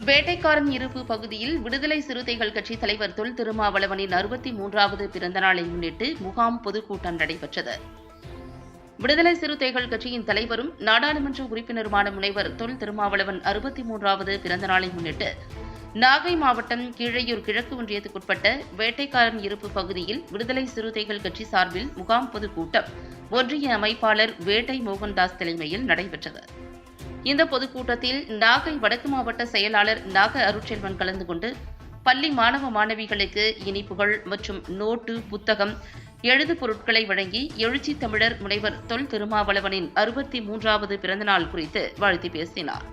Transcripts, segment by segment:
வேட்டைக்காரன் இருப்பு பகுதியில் விடுதலை சிறுத்தைகள் கட்சி தலைவர் தொல் திருமாவளவனின் 63வது பிறந்த நாளை முன்னிட்டு முகாம் பொதுக்கூட்டம் நடைபெற்றது. விடுதலை சிறுத்தைகள் கட்சியின் தலைவரும் நாடாளுமன்ற உறுப்பினருமான முனைவர் தொல் திருமாவளவன் 63வது பிறந்த நாளை முன்னிட்டு நாகை மாவட்டம் கீழையூர் கிழக்கு ஒன்றியத்துக்குட்பட்ட வேட்டைக்காரன் இருப்பு பகுதியில் விடுதலை சிறுத்தைகள் கட்சி சார்பில் முகாம் பொதுக்கூட்டம் ஒன்றிய அமைப்பாளர் வேட்டை மோகன்தாஸ் தலைமையில் நடைபெற்றது. இந்த பொதுக்கூட்டத்தில் நாகை வடக்கு மாவட்ட செயலாளர் நாக அருட்செல்வன் கலந்து கொண்டு பள்ளி மாணவ மாணவிகளுக்கு இனிப்புகள் மற்றும் நோட்டு, புத்தகம், எழுது பொருட்களை வழங்கி எழுச்சி தமிழர் முனைவர் தொல் திருமாவளவனின் 63வது பிறந்தநாள் குறித்து வாழ்த்தி பேசினார்.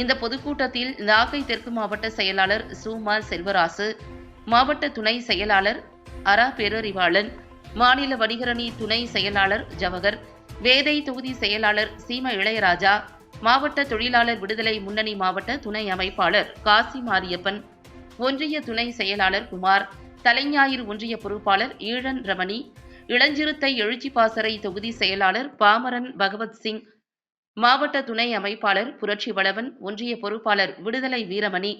இந்த பொதுக்கூட்டத்தில் நாகை தெற்கு மாவட்ட செயலாளர் சூமா செல்வராசு, மாவட்ட துணை செயலாளர் அரா பேரறிவாளன், மாநில வணிகரணி துணை செயலாளர் ஜவஹர், வேதை தொகுதி செயலாளர் சீம இளையராஜா, மாவட்ட தொழிலாளர் விடுதலை முன்னணி மாவட்ட துணை அமைப்பாளர் காசி மாரியப்பன், ஒன்றிய துணை செயலாளர் குமார், தலைஞாயிறு ஒன்றிய பொறுப்பாளர் ஈழன் ரமணி, இளஞ்சிறுத்தை எழுச்சி பாசறை தொகுதி செயலாளர் பாமரன் பகவத் சிங், மாவட்ட துணை அமைப்பாளர் புரட்சி வளவன், ஒன்றிய பொறுப்பாளர் விடுதலை வீரமணி,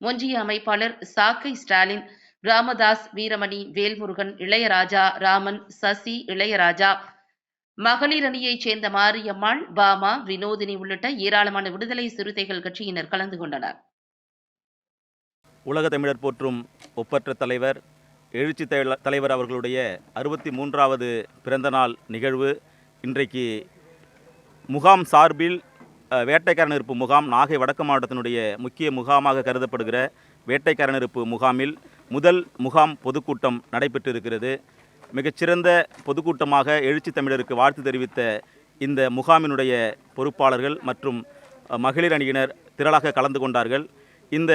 ஒன்றிய அமைப்பாளர் சாக்கை ஸ்டாலின், ராமதாஸ், வீரமணி, வேல்முருகன், இளையராஜா, ராமன், சசி, இளையராஜா, மகளிர் அணியைச் சேர்ந்த மாரியம்மாள், பாமா, வினோதினி உள்ளிட்ட ஏராளமான விடுதலை சிறுத்தைகள் கட்சியினர் கலந்து கொண்டனர். உலக தமிழர் போற்றும் ஒப்பற்ற தலைவர் எழுச்சி தலைவர் அவர்களுடைய 63வது பிறந்தநாள் நிகழ்வு இன்றைக்கு முகாம் சார்பில் வேட்டைக்காரன் இருப்பு முகாம் நாகை வடக்கு மாவட்டத்தினுடைய முக்கிய முகாமாக கருதப்படுகிற வேட்டைக்காரன் இருப்பு முகாமில் முதல் முகாம் பொதுக்கூட்டம் நடைபெற்றிருக்கிறது. மிகச்சிறந்த பொதுக்கூட்டமாக எழுச்சி தமிழருக்கு வாழ்த்து தெரிவித்த இந்த முகாமினுடைய பொறுப்பாளர்கள் மற்றும் மகளிர் அணியினர் திரளாக கலந்து கொண்டார்கள். இந்த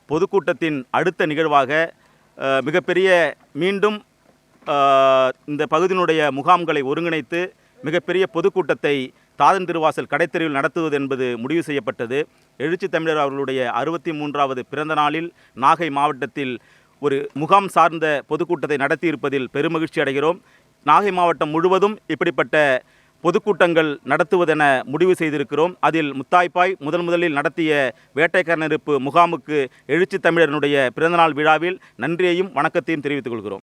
பொதுக்கூட்டத்தின் அடுத்த நிகழ்வாக மிகப்பெரிய மீண்டும் இந்த பகுதியினுடைய முகாம்களை ஒருங்கிணைத்து மிகப்பெரிய பொதுக்கூட்டத்தை தாதன் திருவாசல் கடைத்தெருவில் நடத்துவது என்பது முடிவு செய்யப்பட்டது. எழுச்சி தமிழர் அவர்களுடைய 63வது பிறந்த நாளில் நாகை மாவட்டத்தில் ஒரு முகாம் சார்ந்த பொதுக்கூட்டத்தை நடத்தியிருப்பதில் பெருமகிழ்ச்சி அடைகிறோம். நாகை மாவட்டம் முழுவதும் இப்படிப்பட்ட பொதுக்கூட்டங்கள் நடத்துவதென முடிவு செய்திருக்கிறோம். அதில் முத்தாய்ப்பாய் முதலில் நடத்திய வேட்டைக்காரன் இருப்பு முகாமுக்கு எழுச்சி தமிழர்களுடைய பிறந்தநாள் விழாவில் நன்றியையும் வணக்கத்தையும் தெரிவித்துக் கொள்கிறோம்.